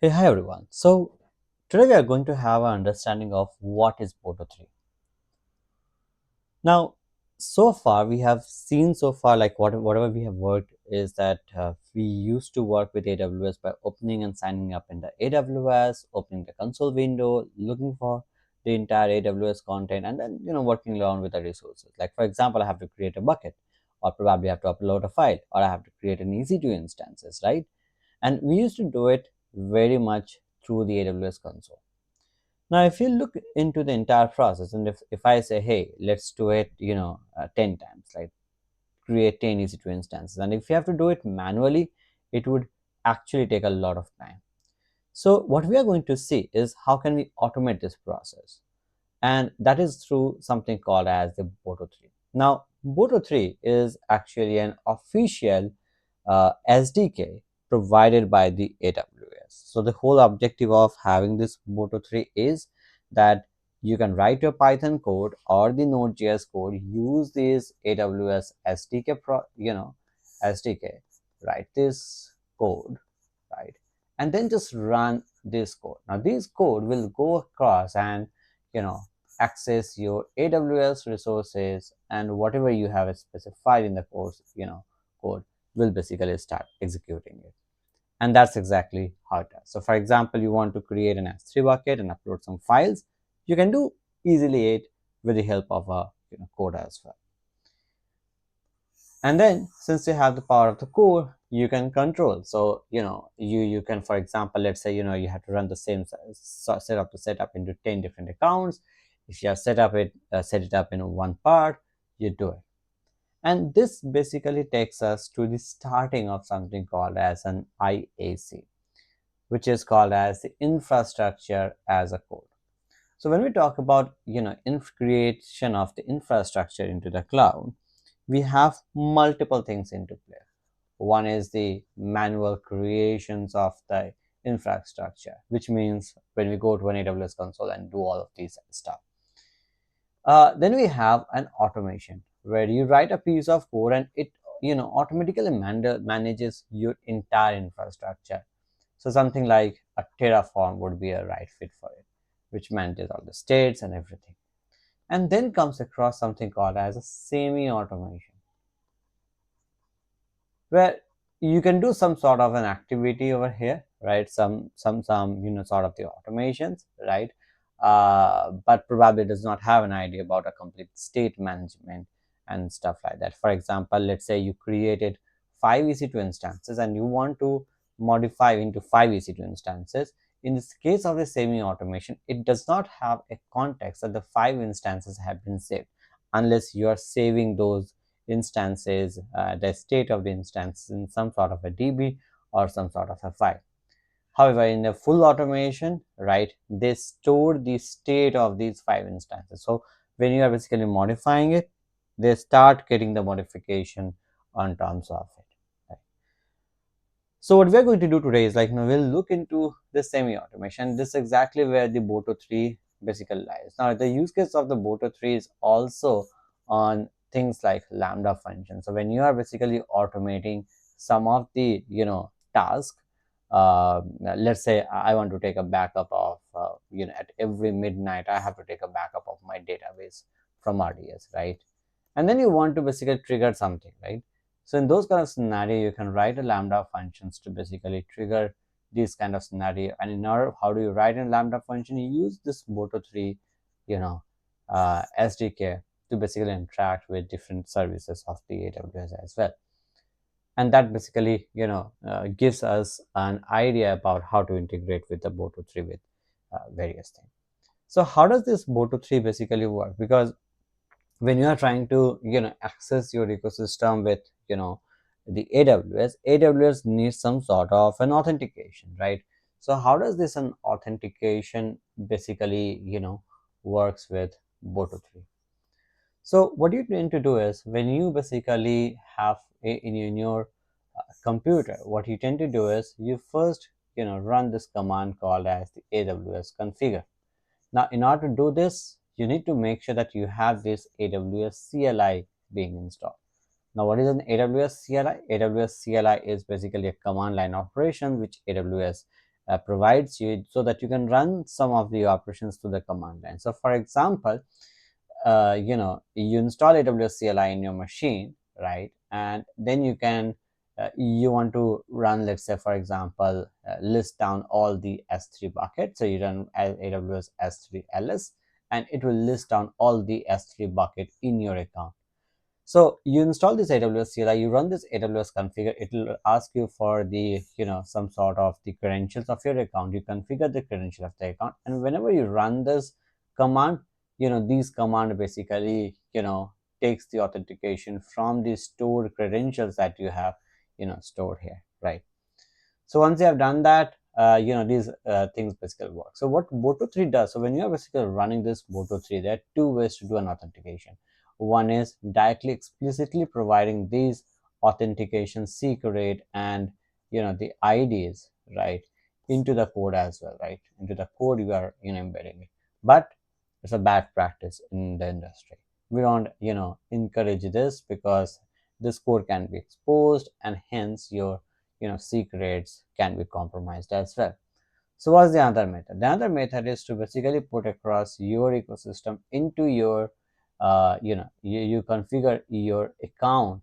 Hey, hi everyone. So today we are going to have an understanding of what is Boto3. Now, so far we have seen like whatever we have worked is that we used to work with AWS by opening and signing up in the AWS, opening the console window, looking for the entire AWS content, and then working around with the resources. Like for example, I have to create a bucket, or probably have to upload a file, or I have to create an EC2 instances, right? And we used to do it very much through the AWS console. Now, if you look into the entire process, and if I say, hey, let's do it, 10 times, like create 10 EC2 instances, and if you have to do it manually, it would actually take a lot of time. So what we are going to see is how can we automate this process, and that is through something called as the Boto3. Now, Boto3 is actually an official SDK provided by the AWS. So the whole objective of having this Boto3 is that you can write your Python code or the Node.js code, use this AWS SDK SDK, write this code, right, and then just run this code. Now this code will go across and you know access your AWS resources, and whatever you have specified in the course code will basically start executing it. And that's exactly how it does. So for example, you want to create an S3 bucket and upload some files, you can do easily it with the help of a code as well. And then since you have the power of the core, you can control. So you can, for example, let's say you have to run the same setup into 10 different accounts. If you have set it up in one part, you do it. And this basically takes us to the starting of something called as an IAC, which is called as the infrastructure as a code. So when we talk about creation of the infrastructure into the cloud, we have multiple things into play. One is the manual creations of the infrastructure, which means when we go to an AWS console and do all of these stuff. Then we have an automation where you write a piece of code and it automatically manages your entire infrastructure. So something like a Terraform would be a right fit for it, which manages all the states and everything. And then comes across something called as a semi-automation, where you can do some sort of an activity over here, right? Some sort of the automations, right? But probably does not have an idea about a complete state management and stuff like that. For example, let's say you created 5 EC2 instances and you want to modify into 5 EC2 instances. In this case of the semi automation, it does not have a context that the 5 instances have been saved unless you are saving those instances, the state of the instance in some sort of a DB or some sort of a file. However, in the full automation, right, they store the state of these 5 instances. So when you are basically modifying it, they start getting the modification on terms of it. Right? So what we're going to do today is we'll look into the semi-automation. This is exactly where the Boto3 basically lies. Now the use case of the Boto3 is also on things like Lambda function. So when you are basically automating some of the task, let's say I want to take a backup of at every midnight I have to take a backup of my database from RDS, right? And then you want to basically trigger something, right? So in those kind of scenario, you can write a Lambda functions to basically trigger this kind of scenario. And in order, how do you write a Lambda function? You use this Boto3 SDK to basically interact with different services of the AWS as well. And that basically gives us an idea about how to integrate with the Boto3 with various things. So how does this Boto3 basically work? Because when you are trying to access your ecosystem with the AWS needs some sort of an authentication, right? So how does this an authentication basically works with Boto3? So what you need to do is when you basically have in your computer, what you tend to do is you first run this command called as the AWS configure. Now, in order to do this, you need to make sure that you have this AWS CLI being installed. Now, what is an AWS CLI? AWS CLI is basically a command line operation which AWS provides you so that you can run some of the operations through the command line. So for example, you install AWS CLI in your machine, right? And then you want to run, let's say for example, list down all the S3 buckets. So you run AWS S3 ls, and it will list down all the S3 bucket in your account. So you install this AWS CLI, you run this AWS configure, it will ask you for the, some sort of the credentials of your account. You configure the credential of the account, and whenever you run this command, these command basically, takes the authentication from the stored credentials that you have, stored here, right? So once you have done that, these things basically work. So what Boto3 does, so when you are basically running this Boto3, there are two ways to do an authentication. One is directly explicitly providing these authentication secret and the IDs, right, into the code as well, right? Into the code you are embedding it. But it's a bad practice in the industry. We don't encourage this because this code can be exposed, and hence your secrets can be compromised as well. So what's the other method? The other method is to basically put across your ecosystem into your you configure your account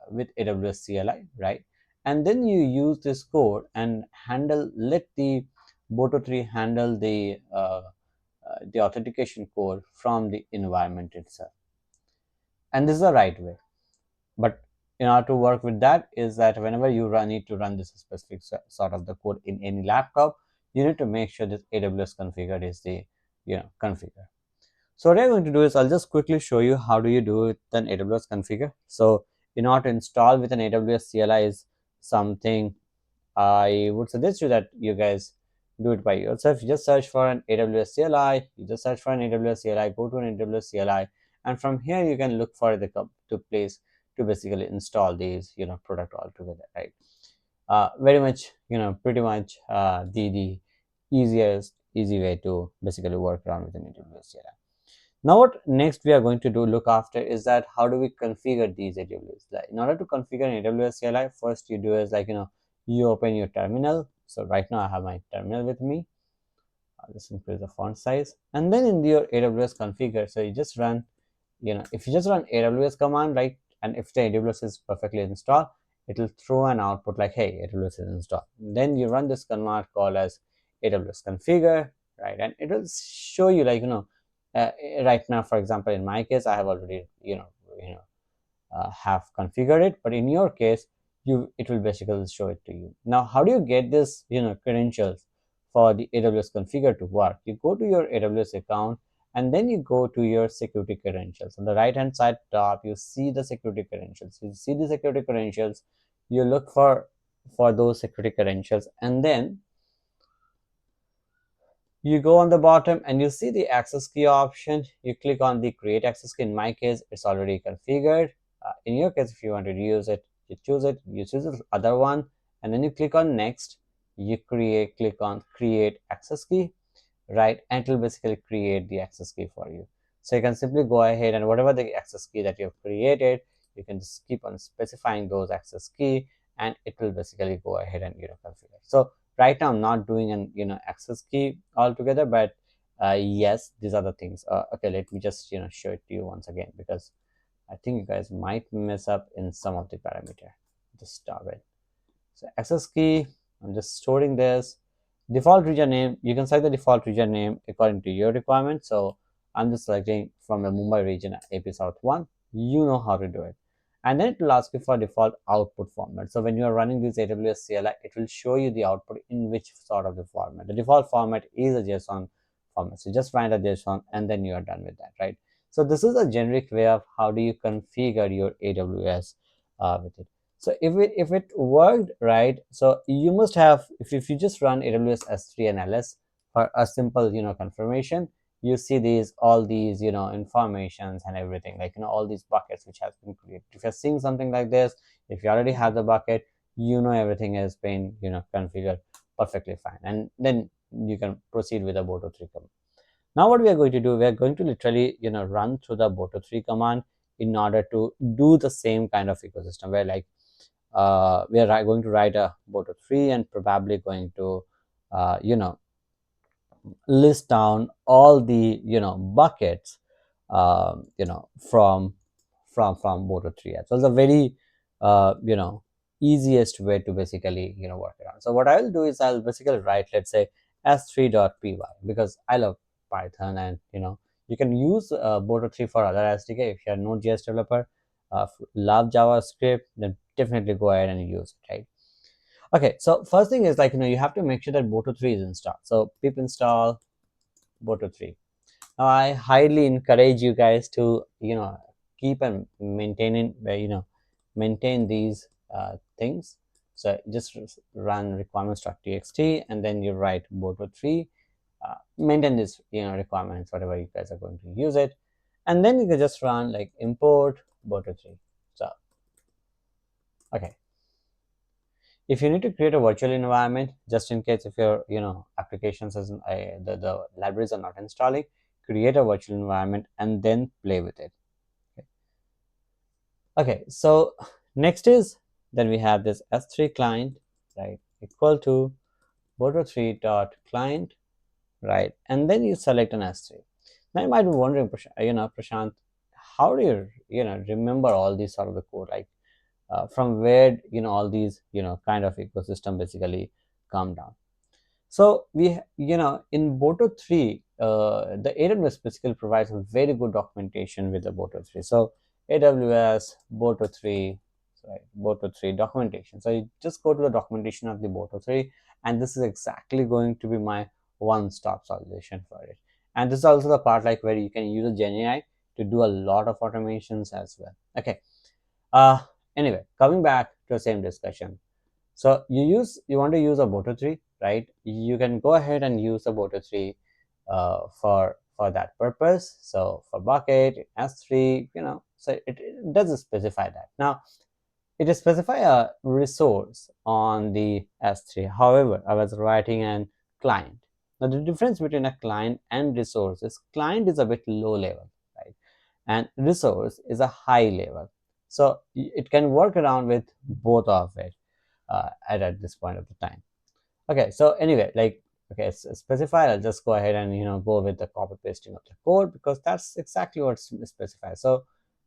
with AWS CLI, right? And then you use this code and let the Boto3 handle the authentication code from the environment itself. And this is the right way. But in order to work with that is that whenever you need to run this specific sort of the code in any laptop, you need to make sure that AWS configure is the configure. So what I'm going to do is I'll just quickly show you how do you do it with an AWS configure. So in order to install with an AWS CLI is something I would suggest you that you guys do it by yourself. You just search for an AWS CLI. You just search for an AWS CLI. Go to an AWS CLI, and from here you can look for the place to basically install these product all together, right? Very much pretty much the easy way to basically work around with an AWS CLI. Now what next we are going to look after is that how do we configure these AWS? Like, in order to configure an AWS CLI, first you do is you open your terminal. So right now I have my terminal with me. I'll just increase the font size, and then in your AWS configure, so you just run, if you just run AWS command, right, and if the AWS is perfectly installed, it will throw an output like, hey, AWS is installed. Then you run this command called as AWS configure, right, and it will show you right now, for example, in my case, I have already have configured it, but in your case, it will basically show it to you. Now how do you get this credentials for the AWS configure to work? You go to your AWS account, and then you go to your security credentials. On the right hand side top, you see the security credentials. You see the security credentials, you look for those security credentials, and then you go on the bottom and you see the access key option. You click on the create access key. In my case, it's already configured. In your case, if you want to use it, you choose the other one, and then you click on next. You click on create access key, right, and it will basically create the access key for you. So you can simply go ahead, and whatever the access key that you have created, you can just keep on specifying those access key, and it will basically go ahead and configure. So right now I'm not doing an access key altogether, but yes, these are the things. Okay, let me just show it to you once again, because I think you guys might mess up in some of the parameter. Just stop it. So access key, I'm just storing this. Default region name, you can select the default region name according to your requirement. So I'm just selecting from the Mumbai region AP South 1. You know how to do it. And then it will ask you for default output format. So when you are running this AWS CLI, it will show you the output in which sort of the format. The default format is a JSON format. So just find a JSON, and then you are done with that, right? So this is a generic way of how do you configure your AWS with it. So if it worked right, so you must have, if you just run AWS S3 and ls for a simple confirmation, you see all these informations and everything, like all these buckets which has been created. If you're seeing something like this, if you already have the bucket, everything has been configured perfectly fine, and then you can proceed with the Boto3 command. Now what we are going to do, we are going to literally run through the Boto3 command in order to do the same kind of ecosystem, where we are going to write a Boto3 and probably going to you know, list down all the, you know, buckets, you know, from Boto3. So it's a very you know, easiest way to basically, you know, work around. So what I'll do is I'll basically write, let's say, s3.py, because I love Python, and you know, you can use Boto3 for other SDK. If you're a Node.js developer, love JavaScript, then definitely go ahead and use it, right? Okay, so first thing is, like, you know, you have to make sure that Boto3 is installed. So pip install Boto3. Now, I highly encourage you guys to, you know, keep and maintaining, you know, maintain these things. So just run requirements.txt, and then you write Boto3. Maintain this, you know, requirements, whatever you guys are going to use it, and then you can just run like import Boto3. So okay, if you need to create a virtual environment, just in case if your, you know, applications isn't the libraries are not installing, create a virtual environment and then play with it. Okay, so next is, then we have this s3 client, right, equal to boto3 dot client, right, and then you select an s3. Now you might be wondering, you know, Prashant, how do you, you know, remember all these sort of the code, like from where, you know, all these, you know, kind of ecosystem basically come down. So we, you know, in Boto3, the AWS basically provides a very good documentation with the Boto3. So AWS Boto3, right, Boto3 documentation. So you just go to the documentation of the Boto3, and this is exactly going to be my one-stop solution for it. And this is also the part like where you can use a GenAI to do a lot of automations as well. Okay. Uh, Anyway, coming back to the same discussion. So you want to use a Boto3, right? You can go ahead and use a Boto3 for that purpose. So for bucket S3, you know, so it doesn't specify that. Now it specify a resource on the S3. However, I was writing an client. Now the difference between a client and resource is client is a bit low level, right? And resource is a high level. So it can work around with both of it at this point of the time. Okay, so anyway, like, okay, it's specified. I'll just go ahead and, you know, go with the copy pasting of the code, because that's exactly what's specified. So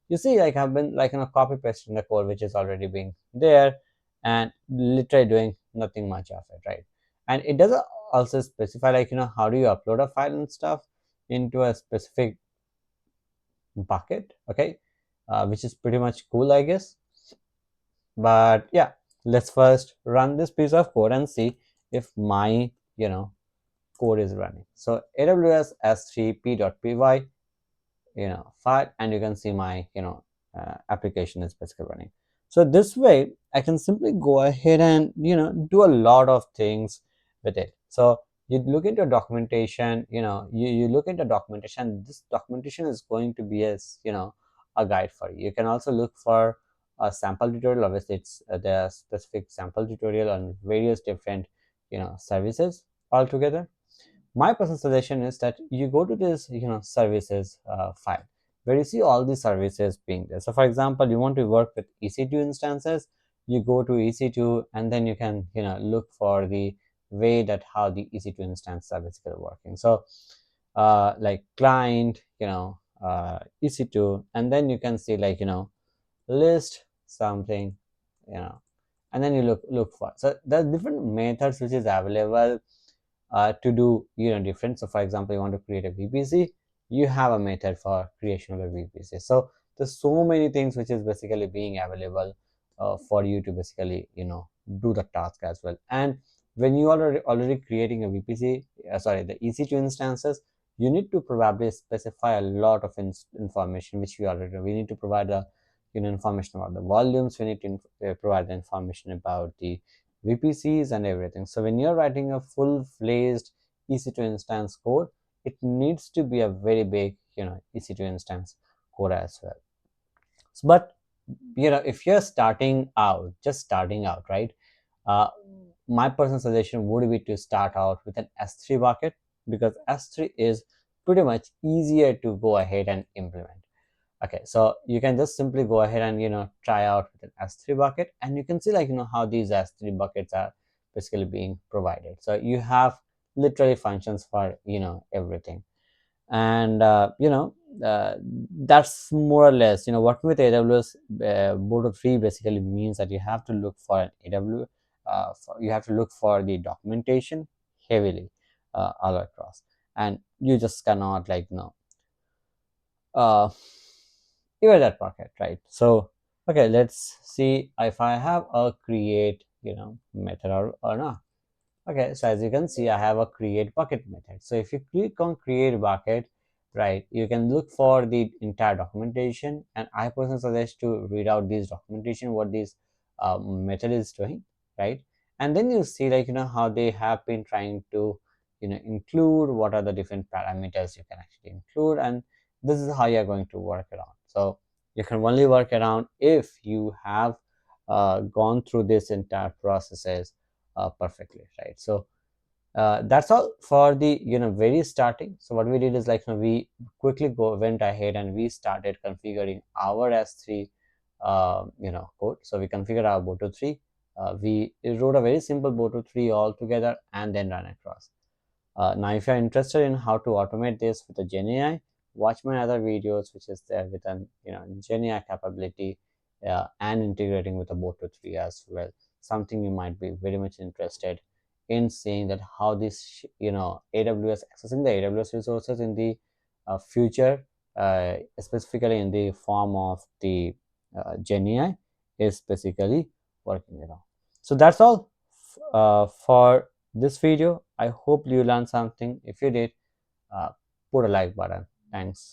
you see, like, I've been, like, you know, copy pasting the code which is already being there, and literally doing nothing much of it, right? And it does also specify, like, you know, how do you upload a file and stuff into a specific bucket, okay, which is pretty much cool, I guess. But yeah, let's first run this piece of code and see if my, you know, code is running. So AWS s3p.py, you know, file, and you can see my, you know, application is basically running. So this way I can simply go ahead and, you know, do a lot of things with it. So you look into documentation, you know, you look into documentation. This documentation is going to be as, you know, a guide for you. You can also look for a sample tutorial. Obviously it's there are specific sample tutorial on various different, you know, services altogether. My personal suggestion is that you go to this, you know, services file, where you see all these services being there. So for example, you want to work with EC2 instances, you go to EC2, and then you can, you know, look for the way that how the EC2 instance service is working. So like client, you know, EC2, and then you can see, like, you know, list something, you know, and then you look for. So there's different methods which is available to do, you know, different. So for example, you want to create a VPC, you have a method for creation of a VPC. So there's so many things which is basically being available for you to basically, you know, do the task as well. And when you are already creating a VPC, sorry, the EC2 instances, you need to probably specify a lot of information which we need to provide the, you know, information about the volumes. We need to provide the information about the VPCs and everything. So when you're writing a full-fledged EC2 instance code, it needs to be a very big, you know, EC2 instance code as well. But you know, if you're just starting out, right? Uh, my personal suggestion would be to start out with an S3 bucket, because S3 is pretty much easier to go ahead and implement. Okay, so you can just simply go ahead and, you know, try out with an S3 bucket, and you can see, like, you know, how these S3 buckets are basically being provided. So you have literally functions for everything. And that's more or less, working with AWS Boto3 basically means that you have to look for an AWS, you have to look for the documentation heavily all across, and you just cannot like uh, even that bucket, right? So okay, let's see if I have a create method or not. Okay, so as you can see, I have a create bucket method. So if you click on create bucket, right, you can look for the entire documentation, and I personally suggest to read out this documentation, what this method is doing, right? And then you see like how they have been trying to include what are the different parameters you can actually include, and this is how you're going to work around. So you can only work around if you have gone through this entire processes perfectly, right? So that's all for the very starting. So what we did is like we quickly went ahead and we started configuring our S3 code. So we configured our Boto3. We wrote a very simple Boto3 altogether and then ran across. Now, if you're interested in how to automate this with a GenAI, watch my other videos, which is there with an GenAI capability and integrating with a Boto3 as well. Something you might be very much interested in seeing that how this AWS accessing the AWS resources in the future, specifically in the form of the GenAI, is basically working around. So that's all for this video. I hope you learned something. If you did, uh, put a like button. Thanks.